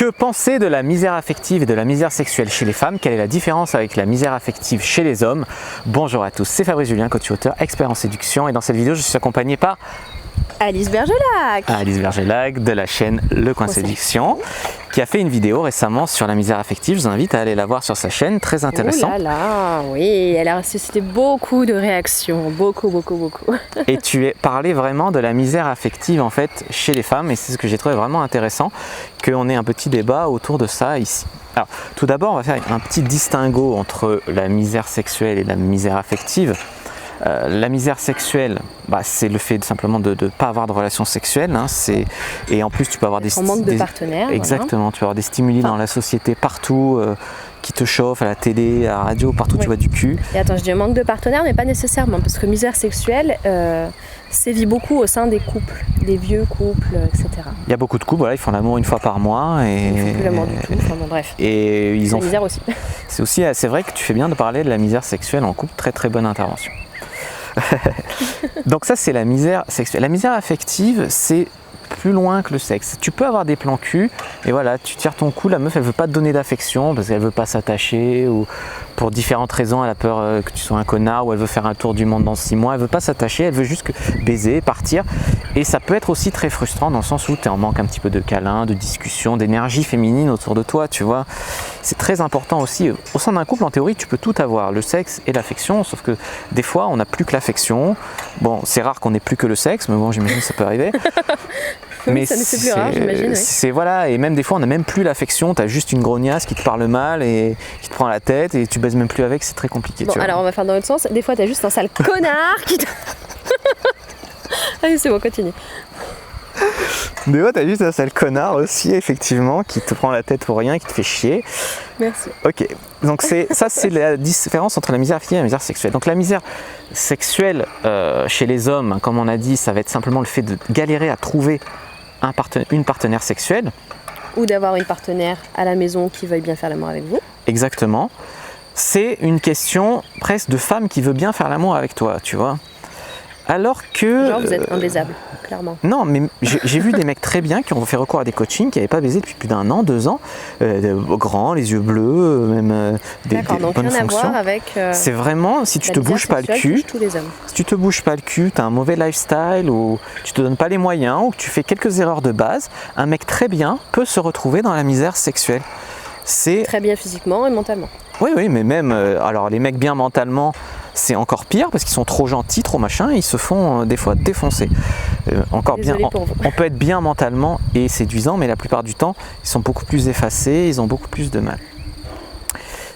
Que penser de la misère affective et de la misère sexuelle chez les femmes? Quelle est la différence avec la misère affective chez les hommes? Bonjour à tous, c'est Fabrice Julien, coach auteur, expert en séduction, et dans cette vidéo je suis accompagné par Alice Bergelac. Alice Bergelac de la chaîne Le Coin Séduction, qui a fait une vidéo récemment sur la misère affective. Je vous invite à aller la voir sur sa chaîne, très intéressant. Oh là là, oui, elle a suscité beaucoup de réactions, beaucoup. Et tu es parlé vraiment de la misère affective en fait chez les femmes, et c'est ce que j'ai trouvé vraiment intéressant, qu'on ait un petit débat autour de ça ici. Alors, tout d'abord, on va faire un petit distinguo entre la misère sexuelle et la misère affective. La misère sexuelle, c'est le fait simplement de ne pas avoir de relations sexuelles, hein, et en plus tu peux avoir en manque de partenaires. Exactement, voilà. Tu peux avoir des stimuli dans la société partout qui te chauffent, à la télé, à la radio, partout tu vois du cul. Et attends, je dis un manque de partenaires, mais pas nécessairement, parce que misère sexuelle sévit beaucoup au sein des couples, des vieux couples, etc. Il y a beaucoup de couples, voilà, ils font l'amour une fois par mois et ils font plus l'amour du tout, enfin bon, bref. Et ils ont la misère aussi. C'est vrai que tu fais bien de parler de la misère sexuelle en couple, très bonne intervention. Donc ça c'est la misère sexuelle. La misère affective, c'est plus loin que le sexe. Tu peux avoir des plans cul et voilà, tu tires ton cou, la meuf elle veut pas te donner d'affection parce qu'elle veut pas s'attacher ou pour différentes raisons, elle a peur que tu sois un connard, ou elle veut faire un tour du monde dans 6 mois, elle veut pas s'attacher, elle veut juste baiser, partir. Et ça peut être aussi très frustrant dans le sens où tu es en manque un petit peu de câlins, de discussions, d'énergie féminine autour de toi, tu vois. C'est très important aussi. Au sein d'un couple, en théorie, tu peux tout avoir, le sexe et l'affection, sauf que des fois, on n'a plus que l'affection. Bon, c'est rare qu'on ait plus que le sexe, mais bon, j'imagine que ça peut arriver. Mais ça c'est plus rare, j'imagine. Oui. C'est voilà, et même des fois on n'a même plus l'affection, tu as juste une grognasse qui te parle mal et qui te prend la tête et tu baises même plus avec, c'est très compliqué. Bon, tu vois. Alors on va faire dans l'autre sens, des fois tu as juste un sale connard qui te... Allez, c'est bon, continue. Des fois t'as juste un sale connard aussi, effectivement, qui te prend la tête pour rien, qui te fait chier. Merci. Ok, donc c'est la différence entre la misère affective et la misère sexuelle. Donc la misère sexuelle chez les hommes, comme on a dit, ça va être simplement le fait de galérer à trouver une partenaire sexuelle. Ou d'avoir une partenaire à la maison qui veuille bien faire l'amour avec vous. Exactement. C'est une question presque de femme qui veut bien faire l'amour avec toi, tu vois. Alors que... Genre vous êtes imbaisable, clairement. Non, mais j'ai vu des mecs très bien qui ont fait recours à des coachings, qui n'avaient pas baisé depuis plus d'1 an, 2 ans, grands, les yeux bleus, même des donc bonnes rien fonctions. À voir avec c'est vraiment, si tu te bouges pas le cul, si tu te bouges pas le cul, tu as un mauvais lifestyle, ou tu te donnes pas les moyens, ou que tu fais quelques erreurs de base, un mec très bien peut se retrouver dans la misère sexuelle. C'est très bien physiquement et mentalement. Oui, mais même, alors les mecs bien mentalement, c'est encore pire parce qu'ils sont trop gentils, trop machin, et ils se font des fois défoncer. On peut être bien mentalement et séduisant, mais la plupart du temps, ils sont beaucoup plus effacés, ils ont beaucoup plus de mal.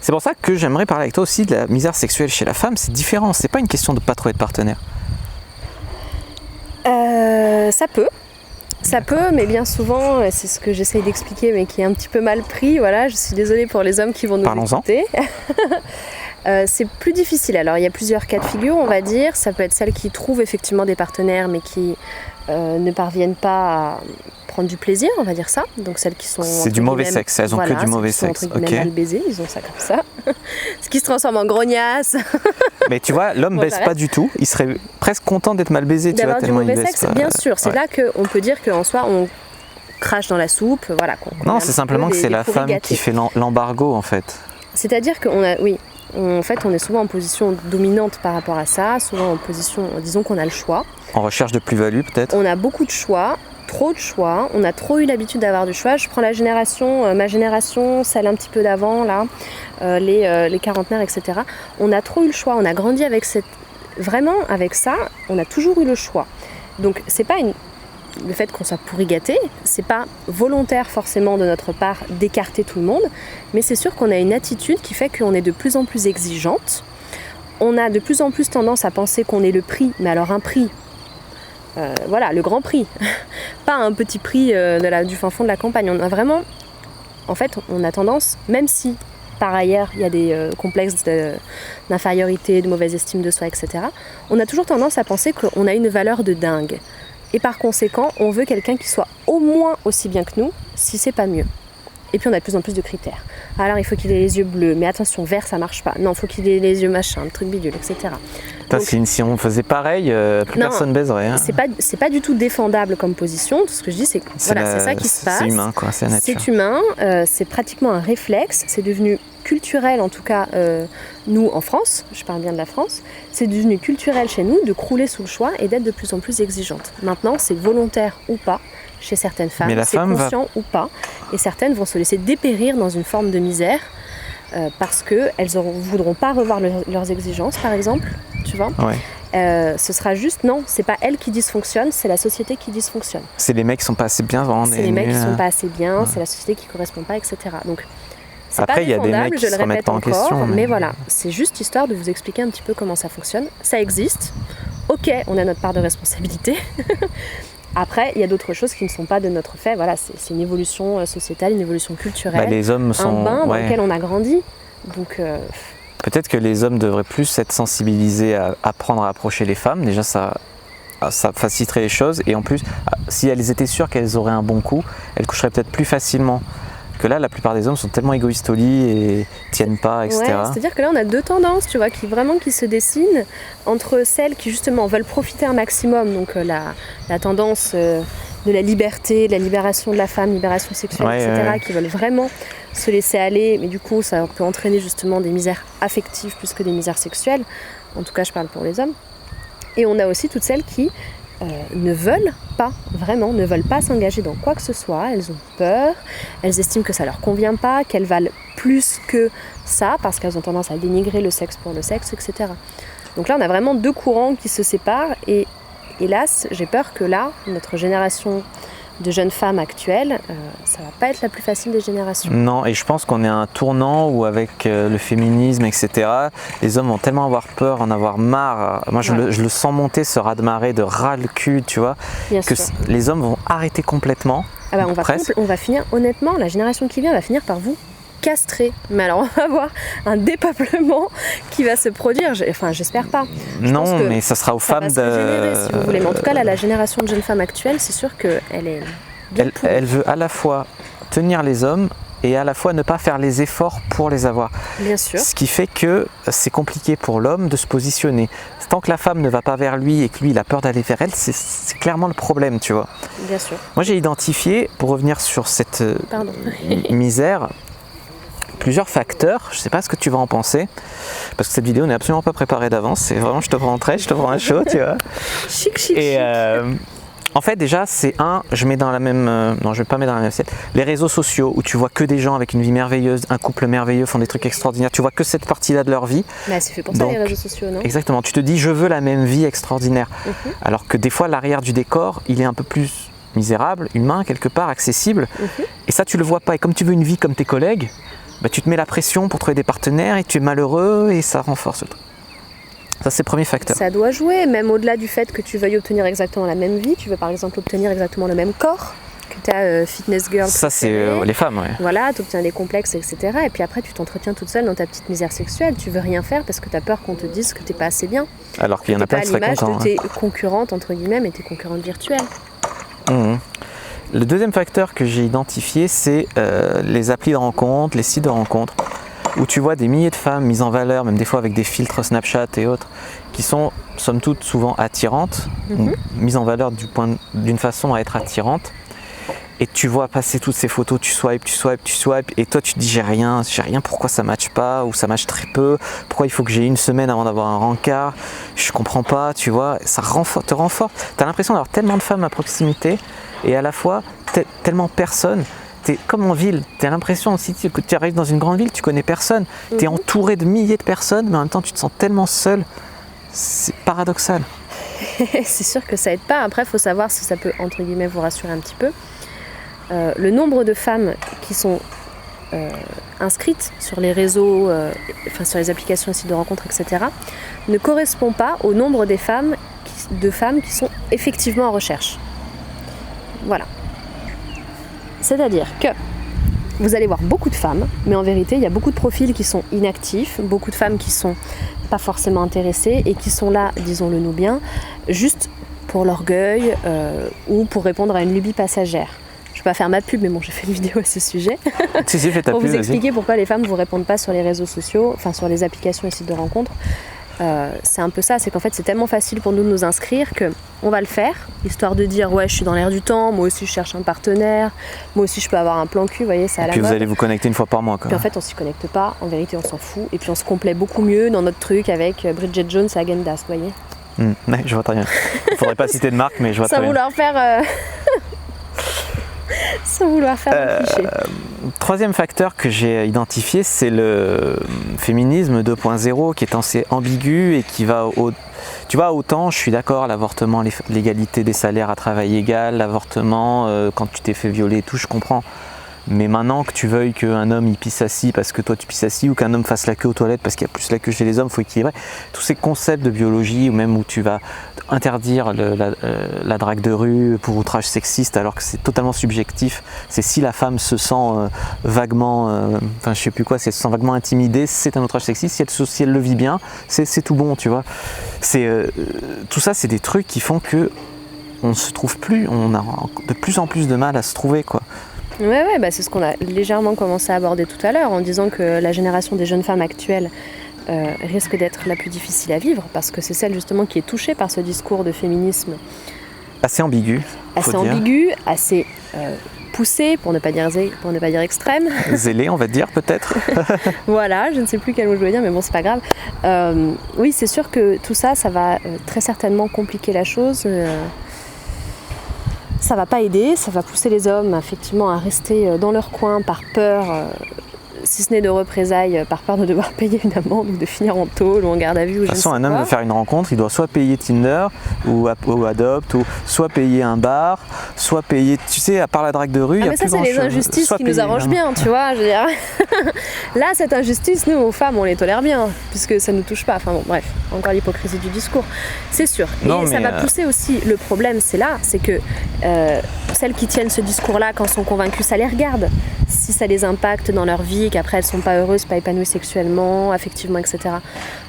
C'est pour ça que j'aimerais parler avec toi aussi de la misère sexuelle chez la femme. C'est différent, c'est pas une question de pas trouver de partenaire. Ça peut, mais bien souvent, c'est ce que j'essaye d'expliquer, mais qui est un petit peu mal pris. Voilà, je suis désolée pour les hommes qui vont nous écouter. C'est plus difficile. Alors, il y a plusieurs cas de figure, on va dire. Ça peut être celles qui trouvent effectivement des partenaires, mais qui ne parviennent pas à prendre du plaisir, on va dire ça. Donc, celles qui sont... C'est du mauvais sexe, elles ont que du mauvais sexe. Entre guillemets mal baisées, ils ont ça comme ça. Ce qui se transforme en grognasse. Mais tu vois, l'homme baisse pas du tout. Il serait presque content d'être mal baisé, tu vois, tellement il baisse. Sexe, bien sûr. C'est là qu'on peut dire qu'en soi, on crache dans la soupe. Voilà, non, c'est simplement que c'est la femme qui fait l'embargo, en fait. C'est-à-dire qu'on a... Oui. En fait, on est souvent en position dominante par rapport à ça, souvent en position, disons qu'on a le choix. En recherche de plus-value, peut-être. On a beaucoup de choix, trop de choix. On a trop eu l'habitude d'avoir du choix. Je prends ma génération, celle un petit peu d'avant, là, les quarantenaires, etc. On a trop eu le choix. On a grandi avec vraiment avec ça. On a toujours eu le choix. Donc, c'est pas le fait qu'on soit pourri gâté, c'est pas volontaire forcément de notre part d'écarter tout le monde, mais c'est sûr qu'on a une attitude qui fait qu'on est de plus en plus exigeante. On a de plus en plus tendance à penser qu'on est le prix, mais alors un prix, voilà, le grand prix, pas un petit prix du fin fond de la campagne. On a vraiment, en fait, on a tendance, même si par ailleurs il y a des complexes d'infériorité, de mauvaise estime de soi, etc., on a toujours tendance à penser qu'on a une valeur de dingue. Et par conséquent, on veut quelqu'un qui soit au moins aussi bien que nous, si c'est pas mieux. Et puis on a de plus en plus de critères. Alors il faut qu'il ait les yeux bleus, mais attention, vert ça marche pas. Non, il faut qu'il ait les yeux machin, le truc bidule, etc. Donc, si on faisait pareil, plus personne baiserait. Hein. C'est pas du tout défendable comme position. Tout ce que je dis, c'est que c'est ça qui se passe. C'est humain, quoi. C'est la nature. C'est humain. C'est pratiquement un réflexe. C'est devenu culturel, en tout cas, nous en France. Je parle bien de la France. C'est devenu culturel chez nous de crouler sous le choix et d'être de plus en plus exigeante. Maintenant, c'est volontaire ou pas. Chez certaines femmes, c'est conscient ou pas. Et certaines vont se laisser dépérir dans une forme de misère parce qu'elles ne voudront pas revoir leurs exigences, par exemple. Tu vois ce sera juste, non, c'est pas elles qui dysfonctionnent, c'est la société qui dysfonctionne. C'est les mecs qui sont pas assez bien. C'est les mecs qui sont pas assez bien, c'est la société qui correspond pas, etc. Donc, c'est après, il y a des mecs qui je se le remettent répète pas en encore, question. mais voilà, c'est juste histoire de vous expliquer un petit peu comment ça fonctionne. Ça existe. Ok, on a notre part de responsabilité. Après, il y a d'autres choses qui ne sont pas de notre fait. Voilà, c'est une évolution sociétale, une évolution culturelle. Les hommes sont un bain dans lequel on a grandi. Donc, peut-être que les hommes devraient plus être sensibilisés à apprendre à approcher les femmes. Déjà, ça faciliterait les choses. Et en plus, si elles étaient sûres qu'elles auraient un bon coup, elles coucheraient peut-être plus facilement. Que là, la plupart des hommes sont tellement égoïstes au lit et tiennent pas, etc. C'est-à-dire que là, on a deux tendances, tu vois, qui se dessinent entre celles qui justement veulent profiter un maximum, donc la tendance de la liberté, de la libération de la femme, libération sexuelle, etc., qui veulent vraiment se laisser aller, mais du coup, ça peut entraîner justement des misères affectives plus que des misères sexuelles. En tout cas, je parle pour les hommes. Et on a aussi toutes celles qui ne veulent pas s'engager dans quoi que ce soit, elles ont peur, elles estiment que ça leur convient pas, qu'elles valent plus que ça, parce qu'elles ont tendance à dénigrer le sexe pour le sexe, etc. Donc là, on a vraiment deux courants qui se séparent, et hélas, j'ai peur que là, notre génération de jeunes femmes actuelles, ça va pas être la plus facile des générations. Non, et je pense qu'on est à un tournant où avec le féminisme, etc., les hommes vont tellement avoir peur, en avoir marre. Moi, je le sens monter, ce raz-de-marée de ras le cul, tu vois, les hommes vont arrêter complètement. On va finir, honnêtement, la génération qui vient va finir par vous castrer. Mais alors, on va avoir un dépeuplement qui va se produire. J'espère pas. Non, mais ça sera aux femmes de... régénérer, si vous voulez. Mais en tout cas, là, la génération de jeunes femmes actuelles, c'est sûr qu'elle est bien elle veut à la fois tenir les hommes et à la fois ne pas faire les efforts pour les avoir. Bien sûr. Ce qui fait que c'est compliqué pour l'homme de se positionner. Tant que la femme ne va pas vers lui et que lui, il a peur d'aller vers elle, c'est clairement le problème, tu vois. Bien sûr. Moi, j'ai identifié, pour revenir sur cette misère, plusieurs facteurs. Je ne sais pas ce que tu vas en penser, parce que cette vidéo n'est absolument pas préparée d'avance. C'est vraiment, je te prends un chaud, tu vois. Chic. Et en fait, déjà, c'est je mets dans la même... non, je ne vais pas mettre dans la même assiette. Les réseaux sociaux, où tu vois que des gens avec une vie merveilleuse, un couple merveilleux, font des trucs extraordinaires. Tu vois que cette partie-là de leur vie. Mais c'est fait pour ça, les réseaux sociaux, non ? Exactement. Tu te dis, je veux la même vie extraordinaire. Alors que des fois, l'arrière du décor, il est un peu plus misérable, humain, quelque part, accessible. Et ça, tu le vois pas. Et comme tu veux une vie comme tes collègues, tu te mets la pression pour trouver des partenaires et tu es malheureux et ça renforce le truc. Ça, c'est le premier facteur. Ça doit jouer, même au-delà du fait que tu veuilles obtenir exactement la même vie. Tu veux par exemple obtenir exactement le même corps que ta fitness girl. Ça, c'est les femmes, ouais. Voilà, tu obtiens des complexes, etc. Et puis après, tu t'entretiens toute seule dans ta petite misère sexuelle. Tu veux rien faire parce que tu as peur qu'on te dise que tu n'es pas assez bien. Alors qu'il y en a plein qui seraient contents. À l'image de tes concurrentes, entre guillemets, mais tes concurrentes virtuelles. Le deuxième facteur que j'ai identifié, c'est les applis de rencontres, les sites de rencontres, où tu vois des milliers de femmes mises en valeur, même des fois avec des filtres Snapchat et autres, qui sont somme toute souvent attirantes, mises en valeur d'une façon à être attirantes. Et tu vois passer toutes ces photos, tu swipes, et toi tu te dis j'ai rien, pourquoi ça matche pas, ou ça match très peu, pourquoi il faut que j'ai une semaine avant d'avoir un rencard, je comprends pas, tu vois, ça te renforce. T'as l'impression d'avoir tellement de femmes à proximité, et à la fois tellement personne. T'es comme en ville, t'as l'impression aussi que tu arrives dans une grande ville, tu connais personne, t'es entouré de milliers de personnes, mais en même temps tu te sens tellement seul, c'est paradoxal. C'est sûr que ça aide pas. Après, il faut savoir si ça peut, entre guillemets, vous rassurer un petit peu. Le nombre de femmes qui sont inscrites sur les réseaux, sur les applications aussi de rencontres, etc., ne correspond pas au nombre de femmes qui sont effectivement en recherche. Voilà. C'est-à-dire que vous allez voir beaucoup de femmes, mais en vérité, il y a beaucoup de profils qui sont inactifs, beaucoup de femmes qui sont pas forcément intéressées et qui sont là, disons-le nous bien, juste pour l'orgueil ou pour répondre à une lubie passagère. Je ne vais pas faire ma pub, mais bon, j'ai fait une vidéo à ce sujet. Fais ta pour pub, vous expliquer pourquoi les femmes ne vous répondent pas sur les réseaux sociaux, enfin sur les applications et sites de rencontres. c'est un peu ça, c'est qu'en fait c'est tellement facile pour nous de nous inscrire qu'on va le faire, histoire de dire ouais je suis dans l'air du temps, moi aussi je cherche un partenaire, moi aussi je peux avoir un plan cul, vous voyez, c'est à la mode. Et puis vous allez vous connecter une fois par mois, quoi. Puis en fait on s'y connecte pas, en vérité on s'en fout, et puis on se complaît beaucoup mieux dans notre truc avec Bridget Jones et Häagen-Dazs, vous voyez. Ouais, je vois très bien. Faudrait pas citer de marque, mais je vois très bien. Sans vouloir faire un cliché. Troisième facteur que j'ai identifié, c'est le féminisme 2.0 qui est assez ambigu et qui va au... Tu vois, autant je suis d'accord, l'avortement, l'égalité des salaires à travail égal, l'avortement, quand tu t'es fait violer et tout, je comprends. Mais maintenant que tu veuilles qu'un homme il pisse assis parce que toi tu pisses assis, ou qu'un homme fasse la queue aux toilettes parce qu'il y a plus la queue chez les hommes, il faut équilibrer. Tous ces concepts de biologie, ou même où tu vas interdire la drague de rue pour outrage sexiste alors que c'est totalement subjectif. C'est si la femme se sent vaguement, je sais plus quoi, si elle se sent vaguement intimidée, c'est un outrage sexiste. Si elle le vit bien, c'est tout bon, tu vois. Tout ça, c'est des trucs qui font que on se trouve plus, on a de plus en plus de mal à se trouver, quoi. Ouais, c'est ce qu'on a légèrement commencé à aborder tout à l'heure en disant que la génération des jeunes femmes actuelles risque d'être la plus difficile à vivre parce que c'est celle justement qui est touchée par ce discours de féminisme assez ambigu, assez poussé, pour ne pas dire extrême. Zélé, on va dire peut-être. Voilà, je ne sais plus quel mot je veux dire, mais bon, c'est pas grave. Oui, c'est sûr que tout ça, ça va très certainement compliquer la chose. Ça va pas aider, ça va pousser les hommes effectivement à rester dans leur coin par peur, si ce n'est de représailles, par peur de devoir payer une amende ou de finir en tôle ou en garde à vue. De toute façon, un homme veut faire une rencontre, il doit soit payer Tinder ou Adopt, ou soit payer un bar, soit payer, tu sais, à part la drague de rue, il y a plus grand-chose. Ça, c'est les injustices qui nous arrangent bien, tu vois. Je veux dire. Là, cette injustice, nous, aux femmes, on les tolère bien, puisque ça ne nous touche pas. Enfin bon, bref, encore l'hypocrisie du discours, c'est sûr. Et ça va pousser aussi, le problème, c'est que celles qui tiennent ce discours-là, quand sont convaincues, ça les regarde. Si ça les impacte dans leur vie, qu'après elles sont pas heureuses, pas épanouies sexuellement, affectivement, etc.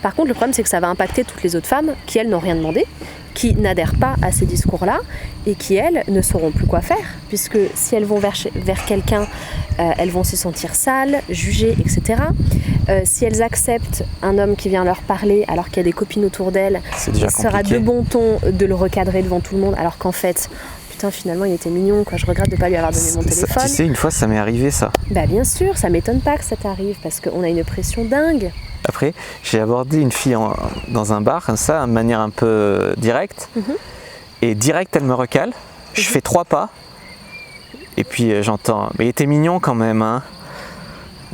Par contre, le problème, c'est que ça va impacter toutes les autres femmes qui, elles, n'ont rien demandé, qui n'adhèrent pas à ces discours-là et qui, elles, ne sauront plus quoi faire, puisque si elles vont vers quelqu'un, elles vont se sentir sales, jugées, etc. Si elles acceptent un homme qui vient leur parler alors qu'il y a des copines autour d'elles, il sera de bon ton de le recadrer devant tout le monde, alors qu'en fait... Putain, finalement il était mignon, quoi. Je regrette de ne pas lui avoir donné mon téléphone. Tu sais, une fois ça m'est arrivé ça. Bah bien sûr, ça m'étonne pas que ça t'arrive parce qu'on a une pression dingue. Après, j'ai abordé une fille dans un bar, comme ça, de manière un peu directe. Et direct, elle me recale. Je fais 3 pas. Et puis j'entends, mais il était mignon quand même, hein.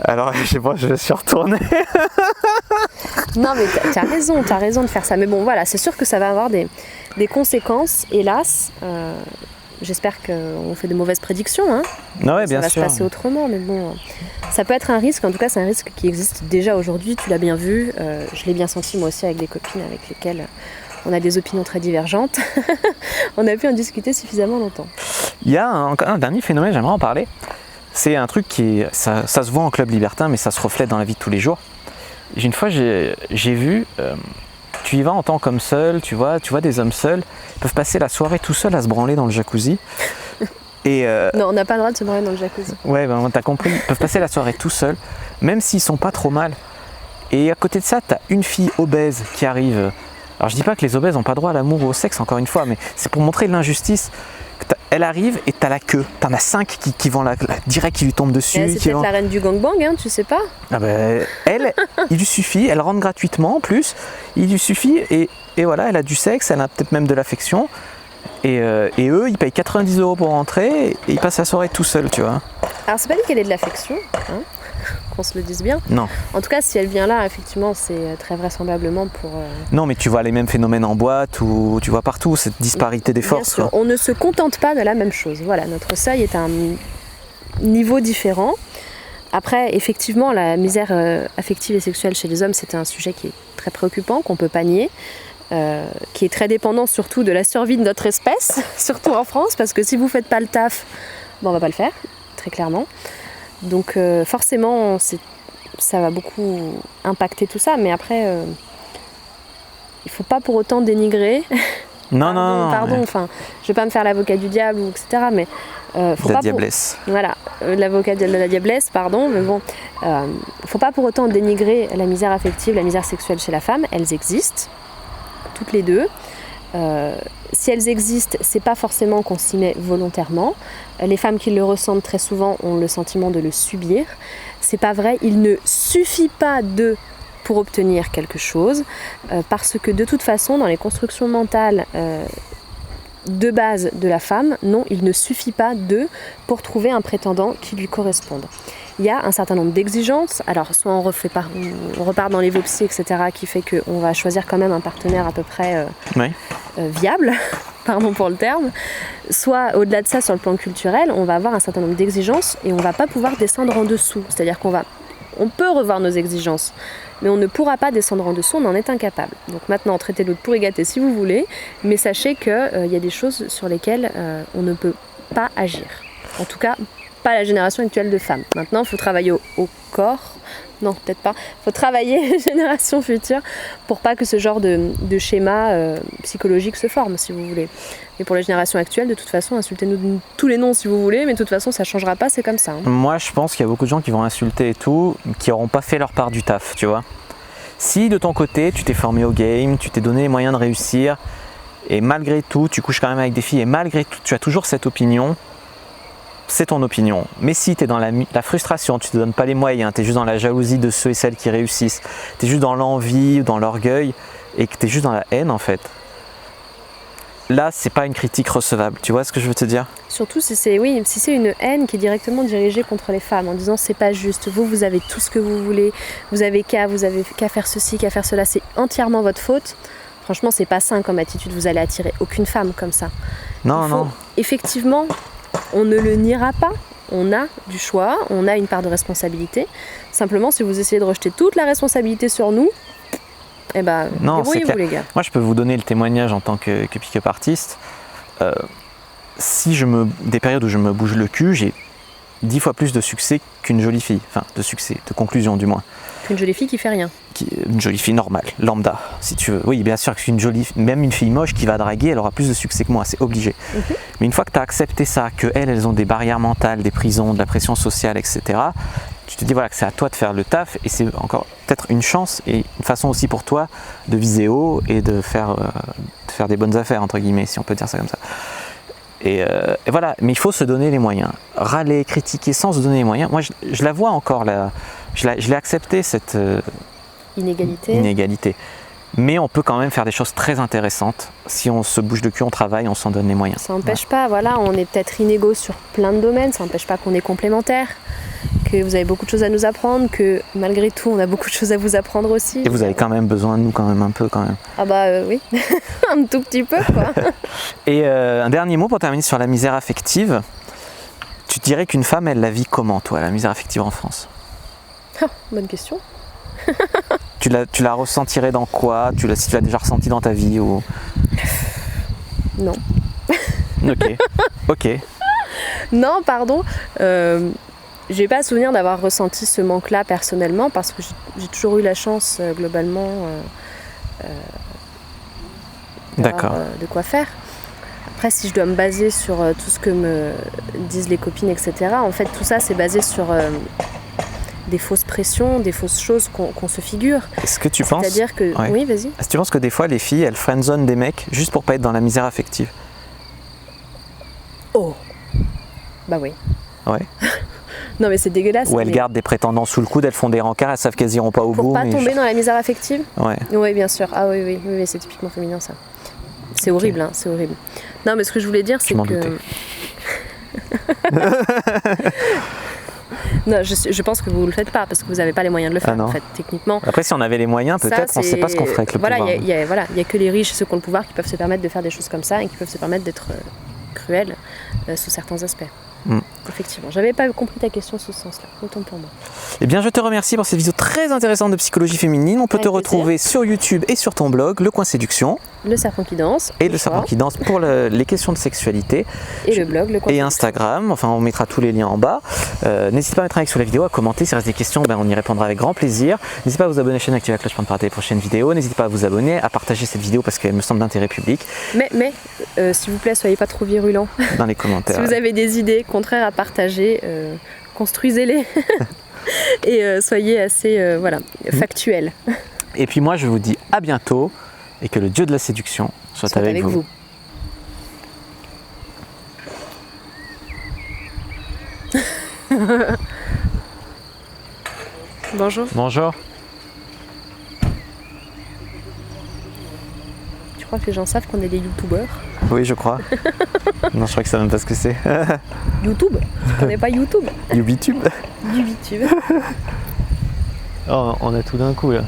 Alors, je sais pas, je suis retourné. Non, mais t'as raison de faire ça. Mais bon, voilà, c'est sûr que ça va avoir des conséquences, hélas. J'espère qu'on fait de mauvaises prédictions, hein. Ouais, bien sûr. Ça va se passer autrement, mais bon, ça peut être un risque. En tout cas, c'est un risque qui existe déjà aujourd'hui. Tu l'as bien vu. Je l'ai bien senti moi aussi avec des copines avec lesquelles on a des opinions très divergentes. On a pu en discuter suffisamment longtemps. Il y a un dernier phénomène, j'aimerais en parler. C'est un truc ça se voit en club libertin, mais ça se reflète dans la vie de tous les jours. Une fois, j'ai vu, tu y vas en tant qu'homme seul, tu vois des hommes seuls, ils peuvent passer la soirée tout seuls à se branler dans le jacuzzi. Et non, on n'a pas le droit de se branler dans le jacuzzi. Ouais, ben, t'as compris, ils peuvent passer la soirée tout seuls, même s'ils sont pas trop mal. Et à côté de ça, t'as une fille obèse qui arrive. Alors je dis pas que les obèses n'ont pas droit à l'amour ou au sexe, encore une fois, mais c'est pour montrer l'injustice. Elle arrive et t'as la queue. T'en as 5 qui vont direct, qui lui tombent dessus. C'est peut-être la reine du gangbang, hein, tu sais pas. Ah ben, il lui suffit, elle rentre gratuitement en plus. Il lui suffit et voilà, elle a du sexe, elle a peut-être même de l'affection. Et eux, ils payent 90 € pour rentrer et ils passent la soirée tout seuls, tu vois. Alors c'est pas dit qu'elle ait de l'affection, hein, qu'on se le dise bien. Non. En tout cas, si elle vient là, effectivement, c'est très vraisemblablement pour... Non, mais tu vois les mêmes phénomènes en boîte ou tu vois partout cette disparité des forces. Bien sûr, on ne se contente pas de la même chose. Voilà, notre seuil est à un niveau différent. Après, effectivement, la misère affective et sexuelle chez les hommes, c'est un sujet qui est très préoccupant, qu'on ne peut pas nier, qui est très dépendant surtout de la survie de notre espèce, surtout en France, parce que si vous ne faites pas le taf, on ne va pas le faire, très clairement. Donc forcément, ça va beaucoup impacter tout ça, mais après, il ne faut pas pour autant dénigrer. Non. Pardon, enfin, je ne vais pas me faire l'avocat du diable, etc. Mais La diablesse. Voilà, l'avocat de la diablesse, pardon, mais bon, faut pas pour autant dénigrer la misère affective, la misère sexuelle chez la femme. Elles existent, toutes les deux. Si elles existent, c'est pas forcément qu'on s'y met volontairement. Les femmes qui le ressentent très souvent ont le sentiment de le subir. C'est pas vrai, il ne suffit pas de pour obtenir quelque chose, parce que de toute façon, dans les constructions mentales de base de la femme, non, il ne suffit pas de pour trouver un prétendant qui lui corresponde. Il y a un certain nombre d'exigences, alors soit on repart dans l'évopsie, etc., qui fait qu'on va choisir quand même un partenaire à peu près viable, pardon pour le terme, soit au-delà de ça, sur le plan culturel, on va avoir un certain nombre d'exigences et on ne va pas pouvoir descendre en dessous, c'est-à-dire on peut revoir nos exigences, mais on ne pourra pas descendre en dessous, on en est incapable. Donc maintenant, traitez-le de pourri gâté si vous voulez, mais sachez qu'il y a des choses sur lesquelles on ne peut pas agir. En tout cas, pas la génération actuelle de femmes. Maintenant, il faut travailler au corps. Non, peut-être pas. Il faut travailler les générations futures pour pas que ce genre de schéma psychologique se forme, si vous voulez. Et pour les générations actuelles, de toute façon, insultez-nous de tous les noms si vous voulez, mais de toute façon, ça changera pas, c'est comme ça. Moi, je pense qu'il y a beaucoup de gens qui vont insulter et tout, qui n'auront pas fait leur part du taf, tu vois. Si de ton côté, tu t'es formé au game, tu t'es donné les moyens de réussir, et malgré tout, tu couches quand même avec des filles, et malgré tout, tu as toujours cette opinion, c'est ton opinion. Mais si tu es dans la frustration, tu ne te donnes pas les moyens, tu es juste dans la jalousie de ceux et celles qui réussissent, tu es juste dans l'envie, dans l'orgueil, et que tu es juste dans la haine en fait, là c'est pas une critique recevable, tu vois ce que je veux te dire? Surtout si c'est une haine qui est directement dirigée contre les femmes, en disant c'est pas juste, vous avez tout ce que vous voulez, vous avez qu'à faire ceci, qu'à faire cela, c'est entièrement votre faute. Franchement, c'est pas sain comme attitude, vous allez attirer aucune femme comme ça. Non. Effectivement, on ne le niera pas, on a du choix, on a une part de responsabilité. Simplement, si vous essayez de rejeter toute la responsabilité sur nous, eh ben, débrouillez-vous les gars. Moi, je peux vous donner le témoignage en tant que pick-up artiste. Des périodes où je me bouge le cul, j'ai 10 fois plus de succès qu'une jolie fille. Enfin, de conclusion du moins. Qu'une jolie fille qui fait rien. Une jolie fille normale, lambda, si tu veux. Oui, bien sûr, même une fille moche qui va draguer, elle aura plus de succès que moi, c'est obligé. Mais une fois que tu as accepté ça, qu'elles ont des barrières mentales, des prisons, de la pression sociale, etc., tu te dis voilà, que c'est à toi de faire le taf, et c'est encore peut-être une chance et une façon aussi pour toi de viser haut et de faire des bonnes affaires, entre guillemets, si on peut dire ça comme ça. Et voilà, mais il faut se donner les moyens. Râler, critiquer sans se donner les moyens, moi je la vois encore, je l'ai accepté cette inégalité. Mais on peut quand même faire des choses très intéressantes. Si on se bouge le cul, on travaille, on s'en donne les moyens. Ça n'empêche pas, voilà, on est peut-être inégaux sur plein de domaines, ça n'empêche pas qu'on est complémentaires, que vous avez beaucoup de choses à nous apprendre, que malgré tout, on a beaucoup de choses à vous apprendre aussi. Et vous avez quand même besoin de nous quand même un peu quand même. Ah bah oui, un tout petit peu quoi. Et un dernier mot pour terminer sur la misère affective. Tu dirais qu'une femme, elle la vit comment toi, la misère affective en France? Bonne question. Tu la ressentirais dans quoi? Si tu l'as déjà ressenti dans ta vie ou... Non. Ok. Non, pardon. J'ai pas souvenir d'avoir ressenti ce manque-là personnellement, parce que j'ai toujours eu la chance globalement d'avoir de quoi faire. Après, si je dois me baser sur tout ce que me disent les copines, etc., en fait, tout ça, c'est basé sur des fausses pressions, des fausses choses qu'on se figure. Est-ce que tu penses... C'est-à-dire que... Ouais. Oui, vas-y. Est-ce que tu penses que des fois, les filles, elles friendzone des mecs juste pour pas être dans la misère affective? Oh. Bah oui. Ouais. Non mais c'est dégueulasse. Ou elles gardent des prétendants sous le coude, elles font des rencarts, elles savent qu'elles iront pas au bout. Pour pas tomber dans la misère affective? Ouais. Oui, bien sûr. Ah oui, c'est typiquement féminin ça. C'est horrible, hein, c'est horrible. Non mais ce que je voulais dire, c'est que... Non, je pense que vous le faites pas parce que vous n'avez pas les moyens de le faire en fait, techniquement. Après, si on avait les moyens, peut-être, on ne sait pas ce qu'on ferait avec le pouvoir. Il y a que les riches, ceux qui ont le pouvoir, qui peuvent se permettre de faire des choses comme ça et qui peuvent se permettre d'être cruels sous certains aspects. Effectivement, j'avais pas compris ta question sous ce sens-là, autant pour moi. Eh bien, je te remercie pour cette vidéo très intéressante de psychologie féminine. On peut Avec te plaisir. retrouver sur YouTube et sur ton blog, Le Coin Séduction. Le serpent qui danse. Et le serpent qui danse pour les questions de sexualité. Et le blog, Le Coin Et Séduction. Instagram, enfin on mettra tous les liens en bas. N'hésitez pas à mettre un like sur la vidéo, à commenter, s'il reste des questions, on y répondra avec grand plaisir. N'hésitez pas à vous abonner à la chaîne, activer la cloche pour ne pas rater les prochaines vidéos. N'hésitez pas à vous abonner, à partager cette vidéo parce qu'elle me semble d'intérêt public Mais s'il vous plaît, soyez pas trop virulents. dans les commentaires. Si vous avez des idées contraires à partager, construisez-les. Et soyez assez factuels. Et puis moi je vous dis à bientôt et que le dieu de la séduction soit avec vous. Bonjour. Bonjour. Tu crois que les gens savent qu'on est des youtubeurs? Oui, je crois. Non, je crois que ça même pas ce que c'est. YouTube? Tu connais pas YouTube? YouTube. YouTube. Oh, on a tout d'un coup là.